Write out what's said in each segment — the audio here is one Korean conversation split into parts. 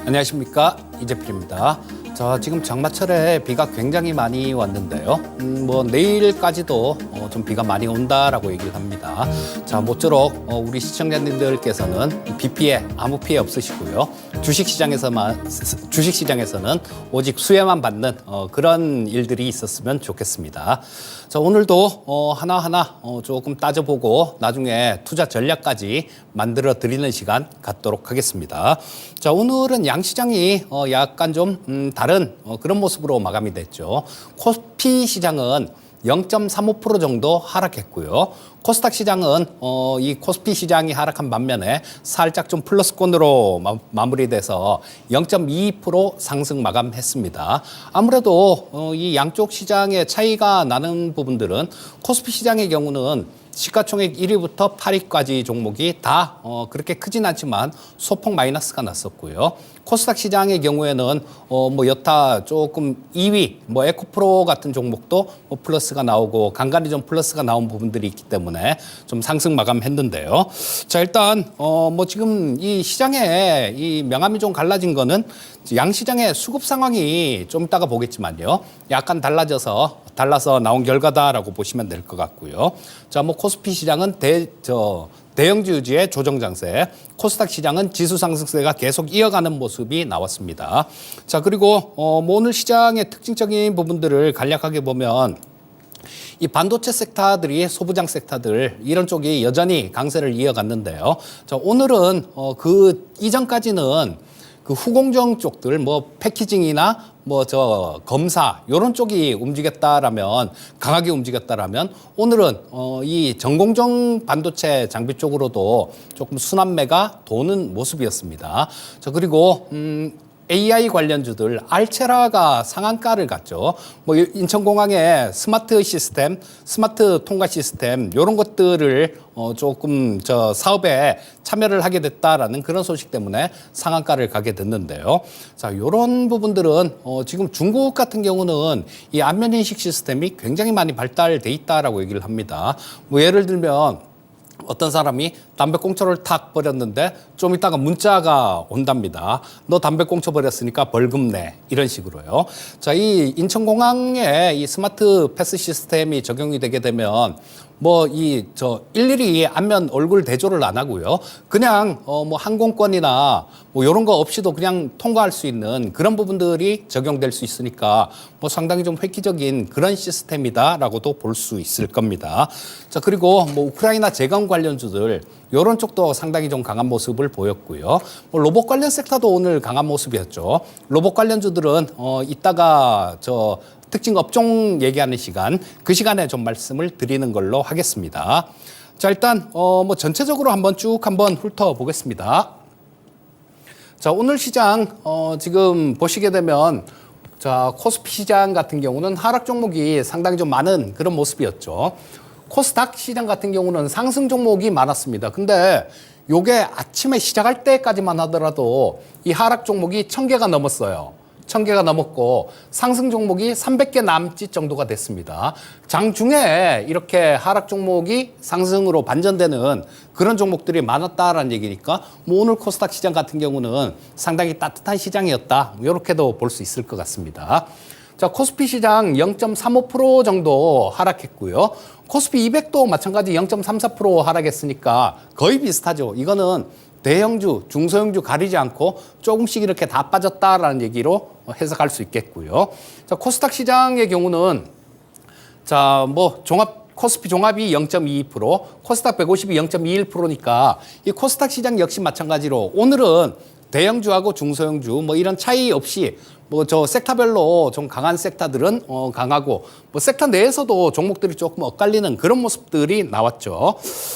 안녕하십니까, 이재필입니다. 자, 지금 장마철에 비가 굉장히 많이 왔는데요. 뭐 내일까지도 좀 비가 많이 온다라고 얘기를 합니다. 자, 모쪼록 우리 시청자님들께서는 비 피해 아무 피해 없으시고요. 주식시장에서는 오직 수혜만 받는 그런 일들이 있었으면 좋겠습니다. 자, 오늘도 하나하나 조금 따져보고 나중에 투자 전략까지 만들어 드리는 시간 갖도록 하겠습니다. 자, 오늘은 양시장이 약간 좀 다른 그런 모습으로 마감이 됐죠. 코스피 시장은 0.35% 정도 하락했고요. 코스닥 시장은 이 코스피 시장이 하락한 반면에 살짝 좀 플러스권으로 마무리돼서 0.22% 상승 마감했습니다. 아무래도 이 양쪽 시장의 차이가 나는 부분들은 코스피 시장의 경우는 시가총액 1위부터 8위까지 종목이 다 그렇게 크진 않지만 소폭 마이너스가 났었고요. 코스닥 시장의 경우에는 뭐 여타 조금 2위, 뭐 에코프로 같은 종목도 뭐 플러스가 나오고 간간히 좀 플러스가 나온 부분들이 있기 때문에 좀 상승 마감했는데요. 자, 일단 뭐 지금 이 시장에 이 명암이 좀 갈라진 거는 양시장의 수급 상황이 좀 이따가 보겠지만요. 약간 달라서 나온 결과다라고 보시면 될 것 같고요. 자, 뭐 코스피 시장은 대형주 위주의 조정 장세, 코스닥 시장은 지수 상승세가 계속 이어가는 모습이 나왔습니다. 자, 그리고 뭐 오늘 시장의 특징적인 부분들을 간략하게 보면 이 반도체 섹터들이 소부장 섹터들 이런 쪽이 여전히 강세를 이어갔는데요. 자, 오늘은 그 이전까지는 그 후공정 쪽들 뭐 패키징이나 뭐 검사 이런 쪽이 움직였다라면 강하게 움직였다라면 오늘은 이 전공정 반도체 장비 쪽으로도 조금 순환매가 도는 모습이었습니다. 자, 그리고 AI 관련주들 알체라가 상한가를 갔죠. 뭐 인천공항의 스마트 시스템, 스마트 통과 시스템 이런 것들을 조금 사업에 참여를 하게 됐다라는 그런 소식 때문에 상한가를 가게 됐는데요. 자, 이런 부분들은 지금 중국 같은 경우는 이 안면 인식 시스템이 굉장히 많이 발달돼 있다라고 얘기를 합니다. 뭐 예를 들면 어떤 사람이 담배꽁초를 탁 버렸는데 좀 있다가 문자가 온답니다. 너 담배꽁초 버렸으니까 벌금 내. 이런 식으로요. 자, 이 인천공항에 이 스마트 패스 시스템이 적용이 되게 되면 뭐 일일이 안면 얼굴 대조를 안 하고요. 그냥 뭐 항공권이나 뭐 이런 거 없이도 그냥 통과할 수 있는 그런 부분들이 적용될 수 있으니까 뭐 상당히 좀 획기적인 그런 시스템이다라고도 볼 수 있을 겁니다. 자, 그리고 뭐 우크라이나 재건 관련주들 이런 쪽도 상당히 좀 강한 모습을 보였고요. 뭐 로봇 관련 섹터도 오늘 강한 모습이었죠. 로봇 관련주들은 이따가 특징 업종 얘기하는 시간, 그 시간에 좀 말씀을 드리는 걸로 하겠습니다. 자, 일단 뭐 전체적으로 한번 훑어보겠습니다. 자, 오늘 시장 지금 보시게 되면 자, 코스피 시장 같은 경우는 하락 종목이 상당히 좀 많은 그런 모습이었죠. 코스닥 시장 같은 경우는 상승 종목이 많았습니다. 근데 요게 아침에 시작할 때까지만 하더라도 이 하락 종목이 1000개가 넘었어요. 1000개가 넘었고 상승 종목이 300개 남짓 정도가 됐습니다. 장중에 이렇게 하락 종목이 상승으로 반전되는 그런 종목들이 많았다라는 얘기니까 뭐 오늘 코스닥 시장 같은 경우는 상당히 따뜻한 시장이었다. 이렇게도 볼 수 있을 것 같습니다. 자, 코스피 시장 0.35% 정도 하락했고요. 코스피 200도 마찬가지 0.34% 하락했으니까 거의 비슷하죠. 이거는 대형주, 중소형주 가리지 않고 조금씩 이렇게 다 빠졌다라는 얘기로 해석할 수 있겠고요. 자, 코스닥 시장의 경우는 자, 뭐 코스피 종합이 0.22%, 코스닥 150이 0.21%니까 이 코스닥 시장 역시 마찬가지로 오늘은 대형주하고 중소형주 뭐 이런 차이 없이 뭐 섹터별로 좀 강한 섹터들은 강하고 뭐 섹터 내에서도 종목들이 조금 엇갈리는 그런 모습들이 나왔죠.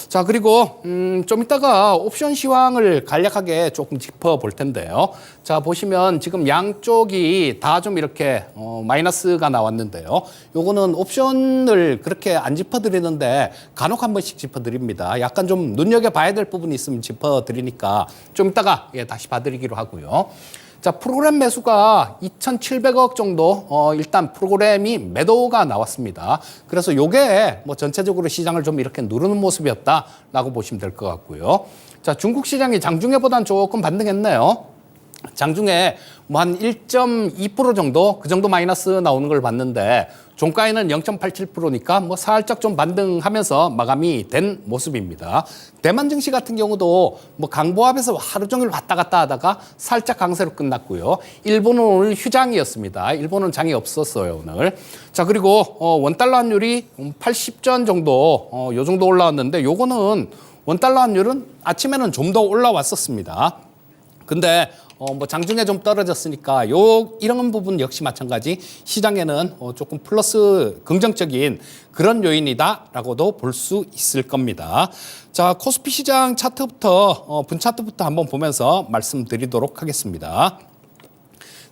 자, 그리고 좀 이따가 옵션 시황을 간략하게 조금 짚어볼 텐데요. 자, 보시면 지금 양쪽이 다 좀 이렇게 마이너스가 나왔는데요. 요거는 옵션을 그렇게 안 짚어드리는데 간혹 한 번씩 짚어드립니다. 약간 좀 눈여겨봐야 될 부분이 있으면 짚어드리니까 좀 이따가 다시 봐드리기로 하고요. 자, 프로그램 매수가 2,700억 정도 일단 프로그램이 매도가 나왔습니다. 그래서 요게 뭐 전체적으로 시장을 좀 이렇게 누르는 모습이었다라고 보시면 될 것 같고요. 자, 중국 시장이 장중에보단 조금 반등했네요. 장중에 뭐 한 1.2% 정도 그 정도 마이너스 나오는 걸 봤는데 종가에는 0.87%니까 뭐 살짝 좀 반등하면서 마감이 된 모습입니다. 대만 증시 같은 경우도 뭐 강보합에서 하루 종일 왔다 갔다 하다가 살짝 강세로 끝났고요. 일본은 오늘 휴장이었습니다. 일본은 장이 없었어요, 오늘. 자, 그리고 원달러 환율이 80전 정도 요 정도 올라왔는데 요거는 원달러 환율은 아침에는 좀 더 올라왔었습니다. 근데 뭐 장중에 좀 떨어졌으니까 이런 부분 역시 마찬가지 시장에는 조금 플러스 긍정적인 그런 요인이다라고도 볼 수 있을 겁니다. 자, 코스피 시장 차트부터 분 차트부터 한번 보면서 말씀드리도록 하겠습니다.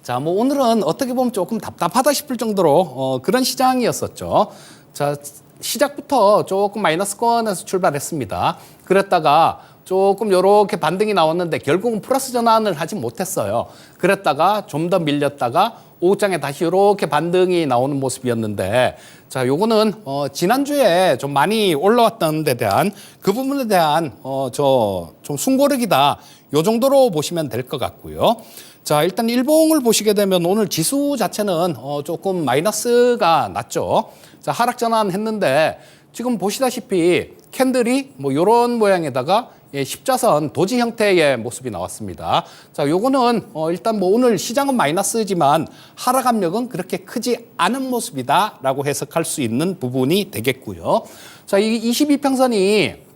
자, 뭐 오늘은 어떻게 보면 조금 답답하다 싶을 정도로 그런 시장이었었죠. 자, 시작부터 조금 마이너스권에서 출발했습니다. 그랬다가 조금 이렇게 반등이 나왔는데 결국은 플러스 전환을 하지 못했어요. 그랬다가 좀 더 밀렸다가 오후장에 다시 이렇게 반등이 나오는 모습이었는데, 자, 요거는 지난주에 좀 많이 올라왔던 데 대한 그 부분에 대한 좀 숨고르기다, 요 정도로 보시면 될 것 같고요. 자, 일단 일봉을 보시게 되면 오늘 지수 자체는 조금 마이너스가 났죠. 자, 하락 전환했는데 지금 보시다시피 캔들이 뭐 요런 모양에다가 십자선 도지 형태의 모습이 나왔습니다. 자, 요거는 일단 뭐 오늘 시장은 마이너스지만 하락 압력은 그렇게 크지 않은 모습이다라고 해석할 수 있는 부분이 되겠고요. 자, 이 22평선이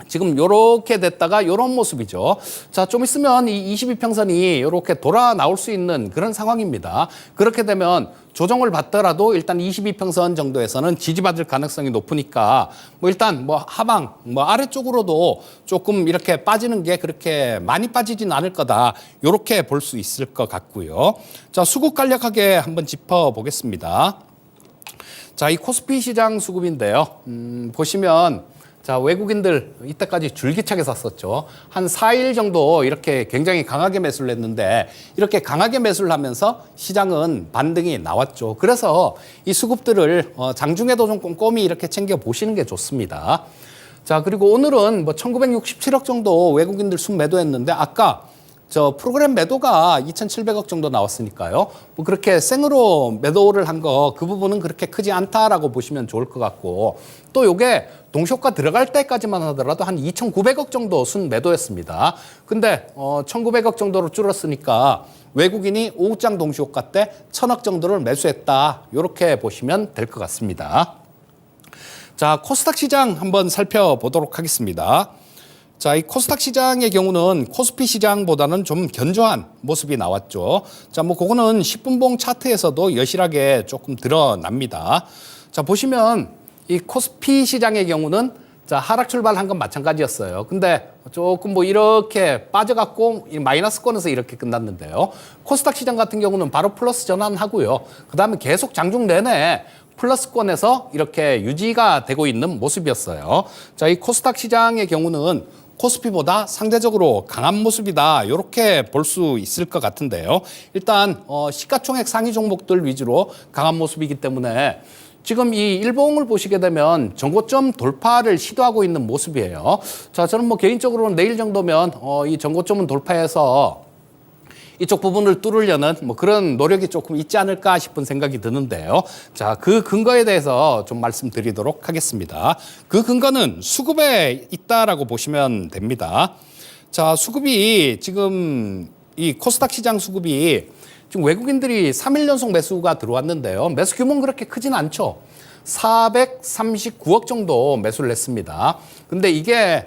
지금 요렇게 됐다가 요런 모습이죠. 자, 좀 있으면 이 22평선이 요렇게 돌아 나올 수 있는 그런 상황입니다. 그렇게 되면 조정을 받더라도 일단 22평선 정도에서는 지지받을 가능성이 높으니까 뭐 일단 뭐 하방 뭐 아래쪽으로도 조금 이렇게 빠지는 게 그렇게 많이 빠지진 않을 거다. 요렇게 볼 수 있을 것 같고요. 자, 수급 간략하게 한번 짚어 보겠습니다. 자, 이 코스피 시장 수급인데요. 보시면 자, 외국인들 이때까지 줄기차게 샀었죠. 한 4일 정도 이렇게 굉장히 강하게 매수를 했는데 이렇게 강하게 매수를 하면서 시장은 반등이 나왔죠. 그래서 이 수급들을 장중에도 좀 꼼꼼히 이렇게 챙겨 보시는 게 좋습니다. 자, 그리고 오늘은 뭐 1967억 정도 외국인들 순매도했는데 아까 저 프로그램 매도가 2,700억 정도 나왔으니까요. 뭐 그렇게 생으로 매도를 한 거 그 부분은 그렇게 크지 않다라고 보시면 좋을 것 같고, 또 요게 동시효과 들어갈 때까지만 하더라도 한 2,900억 정도 순 매도였습니다. 근데 1,900억 정도로 줄었으니까 외국인이 오후장 동시효과 때 1,000억 정도를 매수했다. 이렇게 보시면 될 것 같습니다. 자, 코스닥 시장 한번 살펴보도록 하겠습니다. 자, 이 코스닥 시장의 경우는 코스피 시장보다는 좀 견조한 모습이 나왔죠. 자, 뭐 그거는 10분봉 차트에서도 여실하게 조금 드러납니다. 자, 보시면 이 코스피 시장의 경우는 자, 하락 출발한 건 마찬가지였어요. 근데 조금 뭐 이렇게 빠져갖고 마이너스권에서 이렇게 끝났는데요. 코스닥 시장 같은 경우는 바로 플러스 전환하고요. 그 다음에 계속 장중 내내 플러스권에서 이렇게 유지가 되고 있는 모습이었어요. 자, 이 코스닥 시장의 경우는 코스피보다 상대적으로 강한 모습이다. 이렇게 볼 수 있을 것 같은데요. 일단 시가총액 상위 종목들 위주로 강한 모습이기 때문에 지금 이 일봉을 보시게 되면 전고점 돌파를 시도하고 있는 모습이에요. 자, 저는 뭐 개인적으로는 내일 정도면 이 전고점은 돌파해서 이쪽 부분을 뚫으려는 뭐 그런 노력이 조금 있지 않을까 싶은 생각이 드는데요. 자, 그 근거에 대해서 좀 말씀드리도록 하겠습니다. 그 근거는 수급에 있다라고 보시면 됩니다. 자, 수급이 지금 이 코스닥 시장 수급이 지금 외국인들이 3일 연속 매수가 들어왔는데요. 매수 규모는 그렇게 크진 않죠. 439억 정도 매수를 했습니다. 근데 이게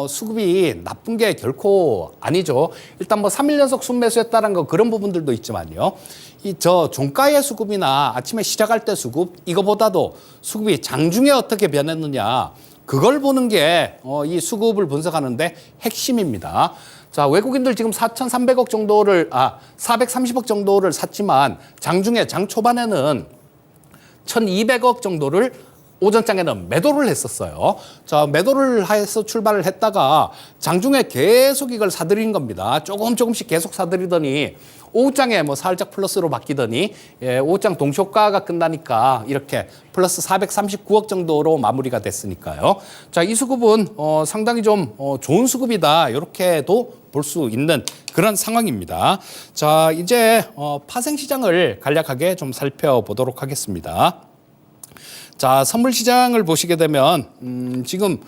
수급이 나쁜 게 결코 아니죠. 일단 뭐 3일 연속 순매수했다는 거 그런 부분들도 있지만요. 이 종가의 수급이나 아침에 시작할 때 수급 이거보다도 수급이 장중에 어떻게 변했느냐 그걸 보는 게 이 수급을 분석하는데 핵심입니다. 자, 외국인들 지금 4,300억 정도를 430억 정도를 샀지만 장중에 장 초반에는 1,200억 정도를 오전장에는 매도를 했었어요. 자, 매도를 해서 출발을 했다가 장중에 계속 이걸 사들인 겁니다. 조금씩 계속 사들이더니 오후장에 뭐 살짝 플러스로 바뀌더니 오후장 동시효과가 끝나니까 이렇게 플러스 439억 정도로 마무리가 됐으니까요. 자, 이 수급은 상당히 좀 좋은 수급이다. 이렇게도 볼 수 있는 그런 상황입니다. 자, 이제 파생시장을 간략하게 좀 살펴보도록 하겠습니다. 자, 선물 시장을 보시게 되면 지금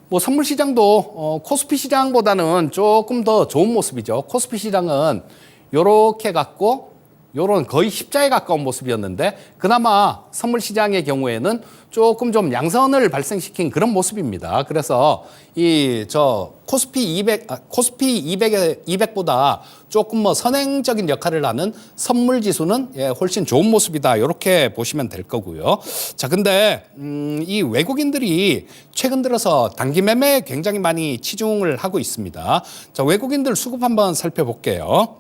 뭐 선물 시장도 코스피 시장보다는 조금 더 좋은 모습이죠. 코스피 시장은 요렇게 갖고 요런 거의 십자에 가까운 모습이었는데 그나마 선물 시장의 경우에는 조금 좀 양선을 발생시킨 그런 모습입니다. 그래서 코스피 200보다 조금 뭐 선행적인 역할을 하는 선물 지수는 훨씬 좋은 모습이다. 이렇게 보시면 될 거고요. 자, 근데 이 외국인들이 최근 들어서 단기 매매에 굉장히 많이 치중을 하고 있습니다. 자, 외국인들 수급 한번 살펴볼게요.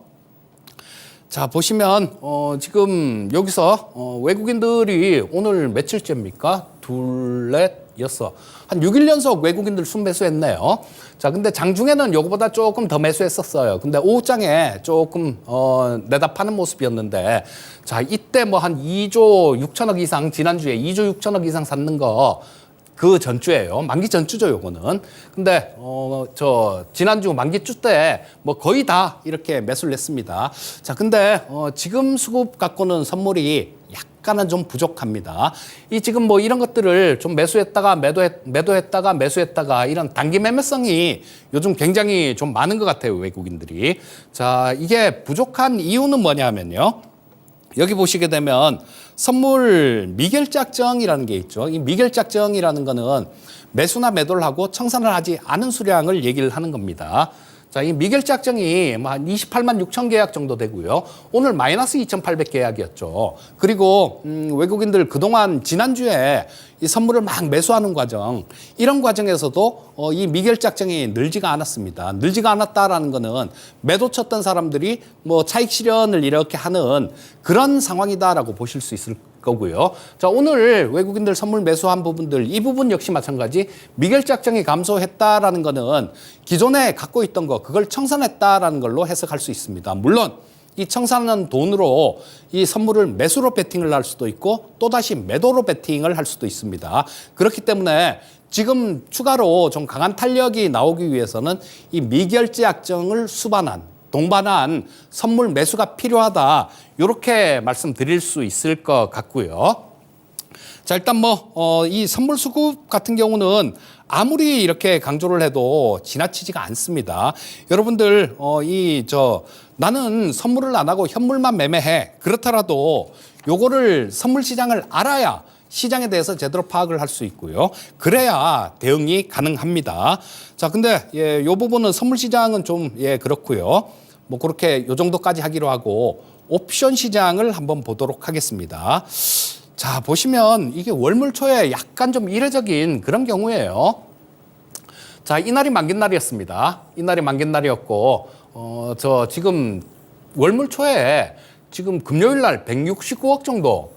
자, 보시면 지금 여기서 외국인들이 오늘 며칠째입니까? 둘, 넷, 여섯. 한 6일 연속 외국인들 순매수했네요. 자, 근데 장중에는 요거보다 조금 더 매수했었어요. 근데 오후장에 조금 내다 파는 모습이었는데 자, 이때 뭐 한 2조 6천억 이상 지난주에 2조 6천억 이상 샀는 거 그 전주예요. 만기 전주죠, 요거는. 근데 지난주 만기주 때 뭐 거의 다 이렇게 매수를 했습니다. 자, 근데 지금 수급 갖고는 선물이 약간은 좀 부족합니다. 이 지금 뭐 이런 것들을 좀 매수했다가 매도했다가 매수했다가 이런 단기 매매성이 요즘 굉장히 좀 많은 것 같아요, 외국인들이. 자, 이게 부족한 이유는 뭐냐면요. 여기 보시게 되면 선물 미결작정이라는 게 있죠. 이 미결작정이라는 거는 매수나 매도를 하고 청산을 하지 않은 수량을 얘기를 하는 겁니다. 자, 이 미결작정이 뭐 한 28만 6천 계약 정도 되고요. 오늘 마이너스 2,800 계약이었죠. 그리고 외국인들 그동안 지난주에 이 선물을 막 매수하는 과정, 이런 과정에서도 이 미결작정이 늘지가 않았습니다. 늘지가 않았다라는 거는 매도 쳤던 사람들이 뭐 차익 실현을 이렇게 하는 그런 상황이다라고 보실 수 있을 거고요. 자, 오늘 외국인들 선물 매수한 부분들, 이 부분 역시 마찬가지 미결작정이 감소했다라는 거는 기존에 갖고 있던 거, 그걸 청산했다라는 걸로 해석할 수 있습니다. 물론 이 청산한 돈으로 이 선물을 매수로 베팅을 할 수도 있고 또다시 매도로 베팅을 할 수도 있습니다. 그렇기 때문에 지금 추가로 좀 강한 탄력이 나오기 위해서는 이 미결작정을 동반한 선물 매수가 필요하다. 이렇게 말씀드릴 수 있을 것 같고요. 자, 일단 이 선물 수급 같은 경우는 아무리 이렇게 강조를 해도 지나치지가 않습니다. 여러분들, 나는 선물을 안 하고 현물만 매매해. 그렇더라도 요거를 선물 시장을 알아야 시장에 대해서 제대로 파악을 할 수 있고요. 그래야 대응이 가능합니다. 자, 근데 요 부분은 선물 시장은 좀 그렇고요. 뭐 그렇게 요 정도까지 하기로 하고 옵션 시장을 한번 보도록 하겠습니다. 자, 보시면 이게 월물 초에 약간 좀 이례적인 그런 경우예요. 자, 이날이 만기날이었습니다. 이날이 만기날이었고, 지금 월물 초에 지금 금요일 날 169억 정도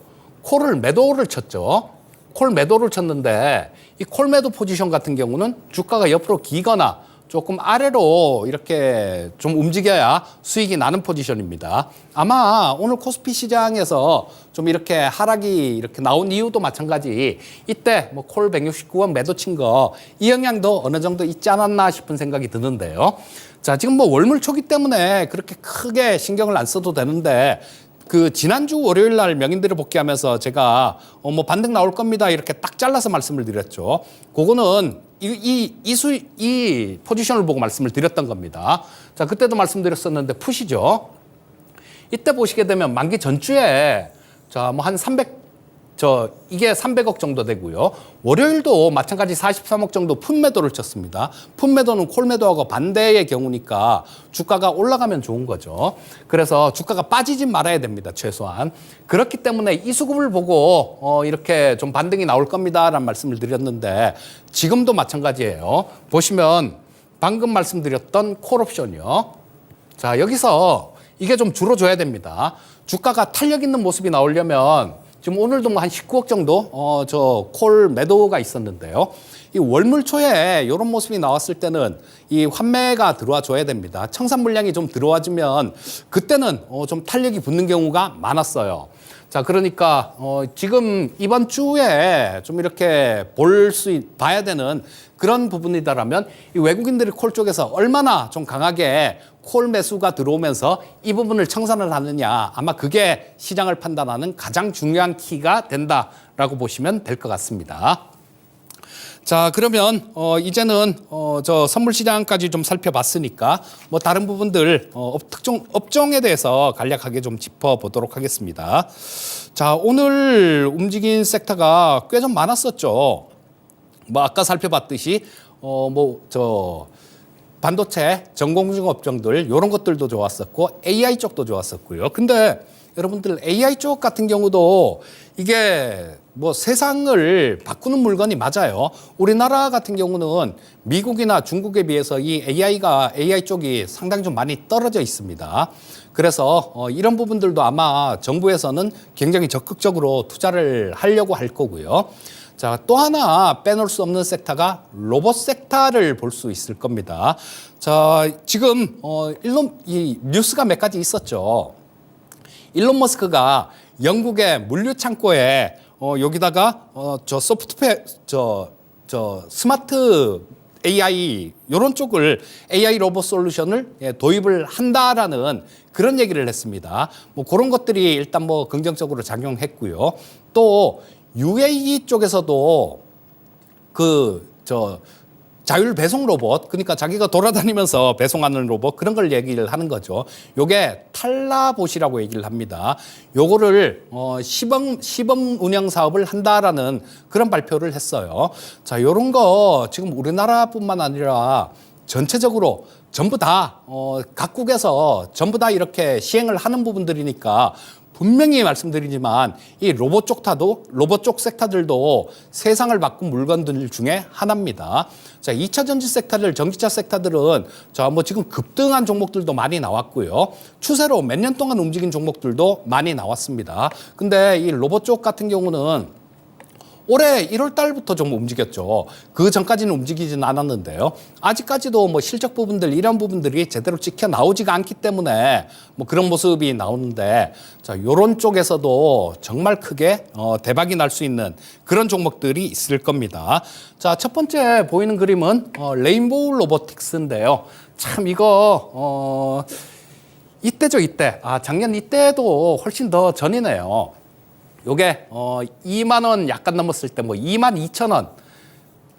매도를 쳤죠. 콜 매도를 쳤는데 이 콜 매도 포지션 같은 경우는 주가가 옆으로 기거나 조금 아래로 이렇게 좀 움직여야 수익이 나는 포지션입니다. 아마 오늘 코스피 시장에서 좀 이렇게 하락이 이렇게 나온 이유도 마찬가지. 이때 뭐 콜 169원 매도 친 거 이 영향도 어느 정도 있지 않았나 싶은 생각이 드는데요. 자, 지금 뭐 월물 초기 때문에 그렇게 크게 신경을 안 써도 되는데 그 지난주 월요일 날 명인들을 복귀하면서 제가 뭐 반등 나올 겁니다 이렇게 딱 잘라서 말씀을 드렸죠. 그거는 이 포지션을 보고 말씀을 드렸던 겁니다. 자, 그때도 말씀드렸었는데 푸시죠. 이때 보시게 되면 만기 전주에 뭐 한 300 이게 300억 정도 되고요. 월요일도 마찬가지 43억 정도 푼 매도를 쳤습니다. 푼 매도는 콜 매도하고 반대의 경우니까 주가가 올라가면 좋은 거죠. 그래서 주가가 빠지지 말아야 됩니다. 최소한. 그렇기 때문에 이 수급을 보고 이렇게 좀 반등이 나올 겁니다라는 말씀을 드렸는데 지금도 마찬가지예요. 보시면 방금 말씀드렸던 콜옵션이요. 자, 여기서 이게 좀 줄어줘야 됩니다. 주가가 탄력 있는 모습이 나오려면 지금 오늘도 뭐 한 19억 정도 저 콜 매도가 있었는데요. 이 월물 초에 이런 모습이 나왔을 때는 이 환매가 들어와 줘야 됩니다. 청산 물량이 좀 들어와주면 그때는 좀 탄력이 붙는 경우가 많았어요. 자, 그러니까 지금 이번 주에 좀 이렇게 봐야 되는 그런 부분이다라면 이 외국인들이 콜 쪽에서 얼마나 좀 강하게 콜 매수가 들어오면서 이 부분을 청산을 하느냐, 아마 그게 시장을 판단하는 가장 중요한 키가 된다라고 보시면 될 것 같습니다. 자, 그러면 이제는 저 선물 시장까지 좀 살펴봤으니까 뭐 다른 부분들 특정 업종에 대해서 간략하게 좀 짚어보도록 하겠습니다. 자, 오늘 움직인 섹터가 꽤 좀 많았었죠. 뭐 아까 살펴봤듯이 뭐 저 반도체, 전공중 업종들 이런 것들도 좋았었고 AI 쪽도 좋았었고요. 근데 여러분들 AI 쪽 같은 경우도 이게 뭐 세상을 바꾸는 물건이 맞아요. 우리나라 같은 경우는 미국이나 중국에 비해서 이 AI 쪽이 상당히 좀 많이 떨어져 있습니다. 그래서 이런 부분들도 아마 정부에서는 굉장히 적극적으로 투자를 하려고 할 거고요. 자, 또 하나 빼놓을 수 없는 섹터가 로봇 섹터를 볼 수 있을 겁니다. 자, 지금 이 뉴스가 몇 가지 있었죠. 일론 머스크가 영국의 물류 창고에 여기다가 저 소프트웨어 저 스마트 AI 이런 쪽을 AI 로봇 솔루션을 도입을 한다라는 그런 얘기를 했습니다. 뭐 그런 것들이 일단 뭐 긍정적으로 작용했고요. 또 UAE 쪽에서도 자율 배송 로봇, 그러니까 자기가 돌아다니면서 배송하는 로봇, 그런 걸 얘기를 하는 거죠. 요게 탈라봇이라고 얘기를 합니다. 요거를 시범 운영 사업을 한다라는 그런 발표를 했어요. 자, 요런 거 지금 우리나라뿐만 아니라 전체적으로 전부 다 각국에서 전부 다 이렇게 시행을 하는 부분들이니까 분명히 말씀드리지만 이 로봇 쪽 섹터들도 세상을 바꾼 물건들 중에 하나입니다. 자, 2차 전지 섹터들, 전기차 섹터들은 뭐 지금 급등한 종목들도 많이 나왔고요. 추세로 몇 년 동안 움직인 종목들도 많이 나왔습니다. 근데 이 로봇 쪽 같은 경우는 올해 1월 달부터 좀 움직였죠. 그 전까지는 움직이진 않았는데요. 아직까지도 뭐 실적 부분들, 이런 부분들이 제대로 찍혀 나오지가 않기 때문에 뭐 그런 모습이 나오는데, 자, 요런 쪽에서도 정말 크게 대박이 날 수 있는 그런 종목들이 있을 겁니다. 자, 첫 번째 보이는 그림은 레인보우 로보틱스인데요. 참 이거 이때죠, 이때. 작년 이때도 훨씬 더 전이네요. 요게 2만 원 약간 넘었을 때 뭐 2만 2천 원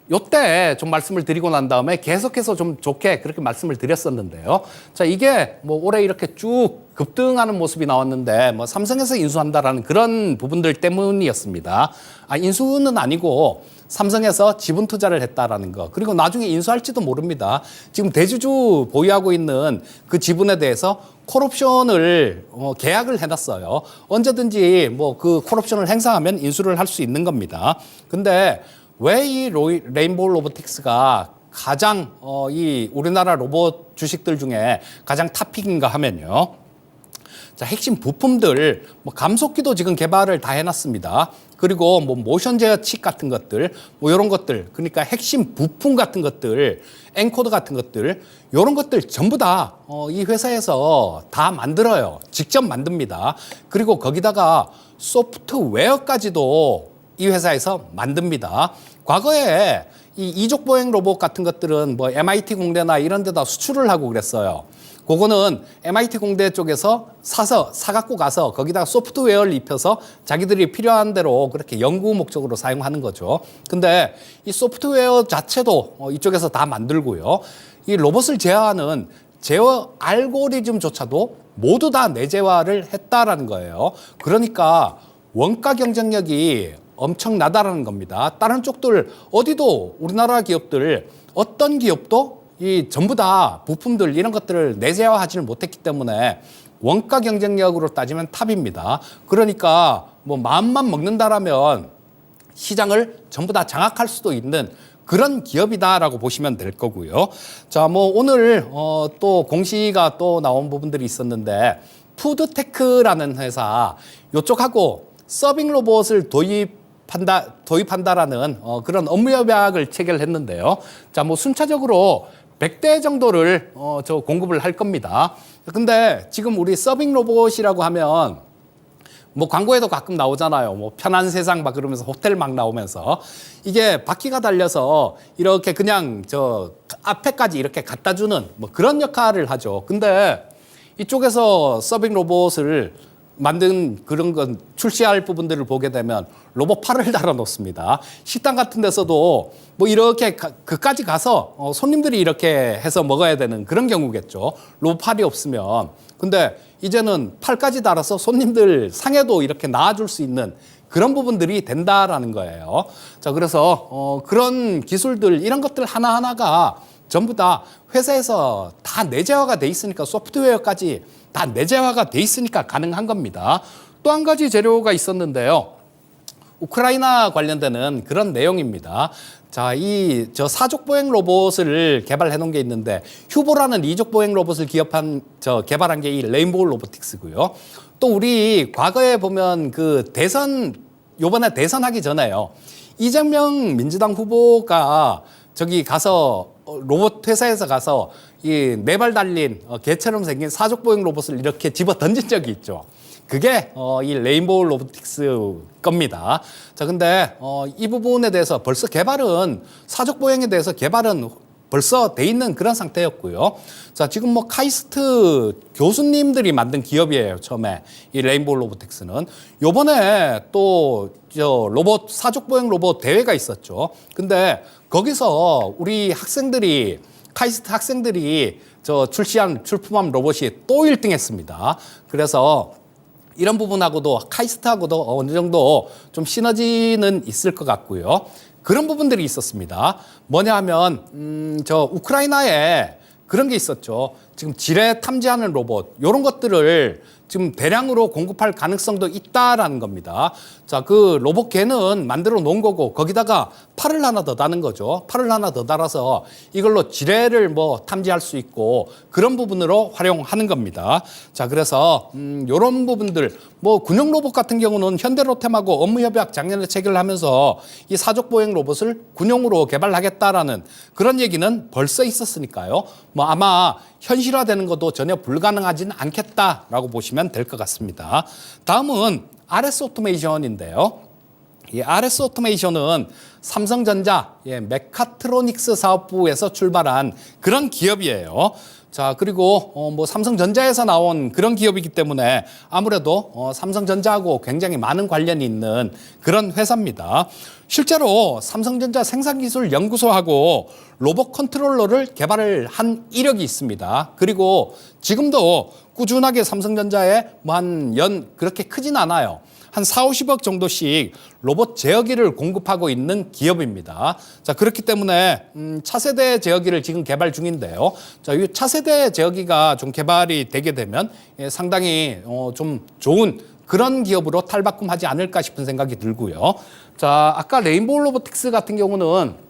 요때 좀 말씀을 드리고 난 다음에 계속해서 좀 좋게 그렇게 말씀을 드렸었는데요. 자, 이게 뭐 올해 이렇게 쭉 급등하는 모습이 나왔는데 뭐 삼성에서 인수한다라는 그런 부분들 때문이었습니다. 인수는 아니고 삼성에서 지분 투자를 했다라는 거. 그리고 나중에 인수할지도 모릅니다. 지금 대주주 보유하고 있는 그 지분에 대해서 콜옵션을 계약을 해놨어요. 언제든지 뭐 그 콜옵션을 행사하면 인수를 할 수 있는 겁니다. 근데 왜 이 레인보우 로보틱스가 가장 이 우리나라 로봇 주식들 중에 가장 탑픽인가 하면요. 자, 핵심 부품들, 뭐 감속기도 지금 개발을 다 해놨습니다. 그리고 뭐 모션 제어 칩 같은 것들, 뭐 이런 것들, 그러니까 핵심 부품 같은 것들, 엔코더 같은 것들, 이런 것들 전부 다 이 회사에서 다 만들어요. 직접 만듭니다. 그리고 거기다가 소프트웨어까지도 이 회사에서 만듭니다. 과거에 이 이족 보행 로봇 같은 것들은 뭐 MIT 공대나 이런 데다 수출을 하고 그랬어요. 그거는 MIT 공대 쪽에서 사갖고 가서 거기다가 소프트웨어를 입혀서 자기들이 필요한 대로 그렇게 연구 목적으로 사용하는 거죠. 근데 이 소프트웨어 자체도 이쪽에서 다 만들고요. 이 로봇을 제어하는 제어 알고리즘조차도 모두 다 내재화를 했다라는 거예요. 그러니까 원가 경쟁력이 엄청나다라는 겁니다. 다른 쪽들 어디도 우리나라 기업들 어떤 기업도 이 전부 다 부품들 이런 것들을 내재화하지는 못했기 때문에 원가 경쟁력으로 따지면 탑입니다. 그러니까 뭐 마음만 먹는다라면 시장을 전부 다 장악할 수도 있는 그런 기업이다라고 보시면 될 거고요. 자, 뭐 오늘 또 공시가 또 나온 부분들이 있었는데 푸드테크라는 회사, 요쪽하고 서빙 로봇을 도입한다라는 그런 업무 협약을 체결했는데요. 자, 뭐 순차적으로 100대 정도를 저 공급을 할 겁니다. 근데 지금 우리 서빙 로봇이라고 하면 뭐 광고에도 가끔 나오잖아요. 뭐 편한 세상 막 그러면서 호텔 막 나오면서 이게 바퀴가 달려서 이렇게 그냥 저 앞에까지 이렇게 갖다 주는 뭐 그런 역할을 하죠. 근데 이쪽에서 서빙 로봇을 만든 그런 건 출시할 부분들을 보게 되면 로봇 팔을 달아 놓습니다. 식당 같은 데서도 뭐 이렇게 그까지 가서 손님들이 이렇게 해서 먹어야 되는 그런 경우겠죠. 로봇 팔이 없으면. 근데 이제는 팔까지 달아서 손님들 상에도 이렇게 놔줄 수 있는 그런 부분들이 된다라는 거예요. 자, 그래서 그런 기술들 이런 것들 하나하나가 전부 다 회사에서 다 내재화가 돼 있으니까 소프트웨어까지 다 내재화가 돼 있으니까 가능한 겁니다. 또 한 가지 재료가 있었는데요. 우크라이나 관련되는 그런 내용입니다. 자, 저 사족 보행 로봇을 개발해 놓은 게 있는데 휴보라는 이족 보행 로봇을 개발한 게 이 레인보우 로보틱스고요. 또 우리 과거에 보면 그 요번에 대선하기 전에요. 이재명 민주당 후보가 저기 가서 로봇 회사에서 가서 이 네 발 달린 개처럼 생긴 사족 보행 로봇을 이렇게 집어 던진 적이 있죠. 그게 이 레인보우 로보틱스 겁니다. 자, 근데 이 부분에 대해서 벌써 사족 보행에 대해서 개발은 벌써 돼 있는 그런 상태였고요. 자, 지금 뭐 카이스트 교수님들이 만든 기업이에요. 처음에 이 레인보우 로보틱스는. 요번에 또 사족 보행 로봇 대회가 있었죠. 근데 거기서 우리 카이스트 학생들이 출품한 로봇이 또 1등 했습니다. 그래서 이런 부분하고도 카이스트하고도 어느 정도 좀 시너지는 있을 것 같고요. 그런 부분들이 있었습니다. 뭐냐 하면 우크라이나에 그런 게 있었죠. 지금 지뢰 탐지하는 로봇 이런 것들을 지금 대량으로 공급할 가능성도 있다라는 겁니다. 자, 그 로봇 개는 만들어 놓은 거고 거기다가 팔을 하나 더 다는 거죠. 팔을 하나 더 달아서 이걸로 지뢰를 뭐 탐지할 수 있고 그런 부분으로 활용하는 겁니다. 자, 그래서 이런 부분들 뭐 군용 로봇 같은 경우는 현대로템하고 업무협약 작년에 체결하면서 이 사족 보행 로봇을 군용으로 개발하겠다라는 그런 얘기는 벌써 있었으니까요. 뭐 아마 현실화되는 것도 전혀 불가능하지는 않겠다라고 보시면 될 것 같습니다. 다음은 RS 오토메이션인데요. 이 RS 오토메이션은 삼성전자 메카트로닉스 사업부에서 출발한 그런 기업이에요. 자, 그리고 뭐 삼성전자에서 나온 그런 기업이기 때문에 아무래도 삼성전자하고 굉장히 많은 관련이 있는 그런 회사입니다. 실제로 삼성전자 생산기술연구소하고 로봇 컨트롤러를 개발을 한 이력이 있습니다. 그리고 지금도 꾸준하게 삼성전자에 그렇게 크진 않아요. 한 4,50억 정도씩 로봇 제어기를 공급하고 있는 기업입니다. 자, 그렇기 때문에 차세대 제어기를 지금 개발 중인데요. 자, 이 차세대 제어기가 좀 개발이 되게 되면 상당히 좀 좋은 그런 기업으로 탈바꿈하지 않을까 싶은 생각이 들고요. 자, 아까 레인보우 로보틱스 같은 경우는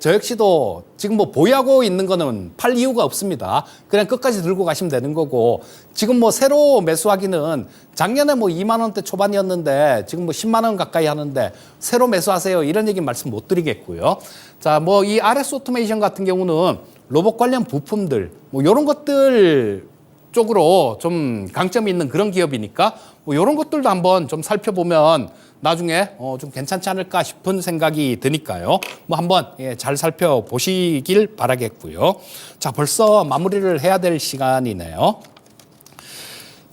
저 역시도 지금 보유하고 있는 거는 팔 이유가 없습니다. 그냥 끝까지 들고 가시면 되는 거고, 지금 새로 매수하기는 작년에 2만 원대 초반이었는데 지금 10만 원 가까이 하는데 새로 매수하세요. 이런 얘기 말씀 못 드리겠고요. 자, 이 RS 오토메이션 같은 경우는 로봇 관련 부품들, 이런 것들 쪽으로 좀 강점이 있는 그런 기업이니까 이런 것들도 한번 좀 살펴보면 나중에 좀 괜찮지 않을까 싶은 생각이 드니까요. 한번 잘 살펴보시길 바라겠고요. 자, 벌써 마무리를 해야 될 시간이네요.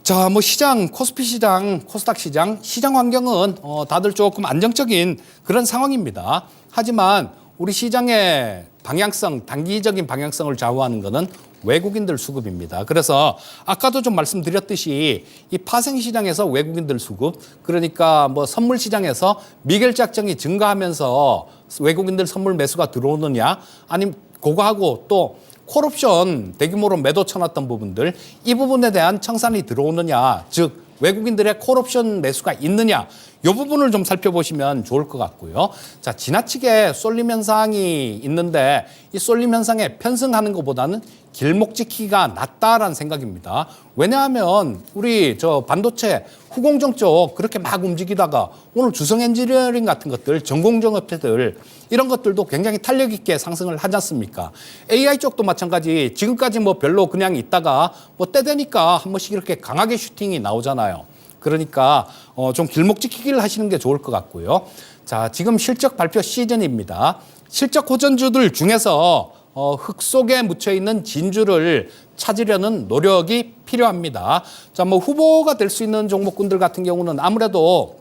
자, 시장, 코스피 시장, 코스닥 시장 환경은 다들 조금 안정적인 그런 상황입니다. 하지만 우리 시장의 방향성, 단기적인 방향성을 좌우하는 것은 외국인들 수급입니다. 그래서 아까도 좀 말씀드렸듯이 이 파생 시장에서 외국인들 수급, 그러니까 선물 시장에서 미결작정이 증가하면서 외국인들 선물 매수가 들어오느냐, 아니면 그거하고 또 콜옵션 대규모로 매도 쳐놨던 부분들, 이 부분에 대한 청산이 들어오느냐, 즉 외국인들의 콜옵션 매수가 있느냐, 이 부분을 좀 살펴보시면 좋을 것 같고요. 자, 지나치게 쏠림 현상이 있는데 이 쏠림 현상에 편승하는 것보다는 길목 지키기가 낫다라는 생각입니다. 왜냐하면 우리 저 반도체 후공정 쪽 그렇게 막 움직이다가 오늘 주성 엔지니어링 같은 것들, 전공정 업체들 이런 것들도 굉장히 탄력 있게 상승을 하지 않습니까? AI 쪽도 마찬가지. 지금까지 뭐 별로 그냥 있다가 뭐 때 되니까 한 번씩 이렇게 강하게 슈팅이 나오잖아요. 그러니까 좀 길목 지키기를 하시는 게 좋을 것 같고요. 자, 지금 실적 발표 시즌입니다. 실적 호전주들 중에서 흙 속에 묻혀 있는 진주를 찾으려는 노력이 필요합니다. 자, 뭐 후보가 될 수 있는 종목군들 같은 경우는 아무래도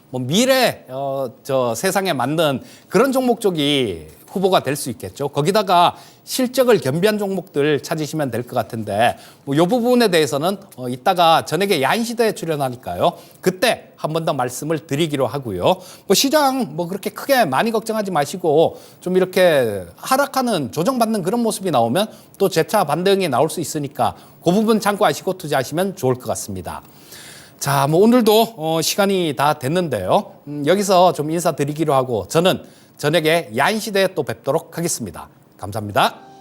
뭐 미래 저 세상에 맞는 그런 종목 쪽이 후보가 될 수 있겠죠. 거기다가 실적을 겸비한 종목들 찾으시면 될 것 같은데 뭐 이 부분에 대해서는 이따가 저녁에 야인시대에 출연하니까요. 그때 한 번 더 말씀을 드리기로 하고요. 뭐 시장 뭐 그렇게 크게 많이 걱정하지 마시고 좀 이렇게 하락하는 조정받는 그런 모습이 나오면 또 재차 반등이 나올 수 있으니까 그 부분 참고하시고 투자하시면 좋을 것 같습니다. 자, 뭐 오늘도 시간이 다 됐는데요. 여기서 좀 인사드리기로 하고 저는 저녁에 야인시대에 또 뵙도록 하겠습니다. 감사합니다.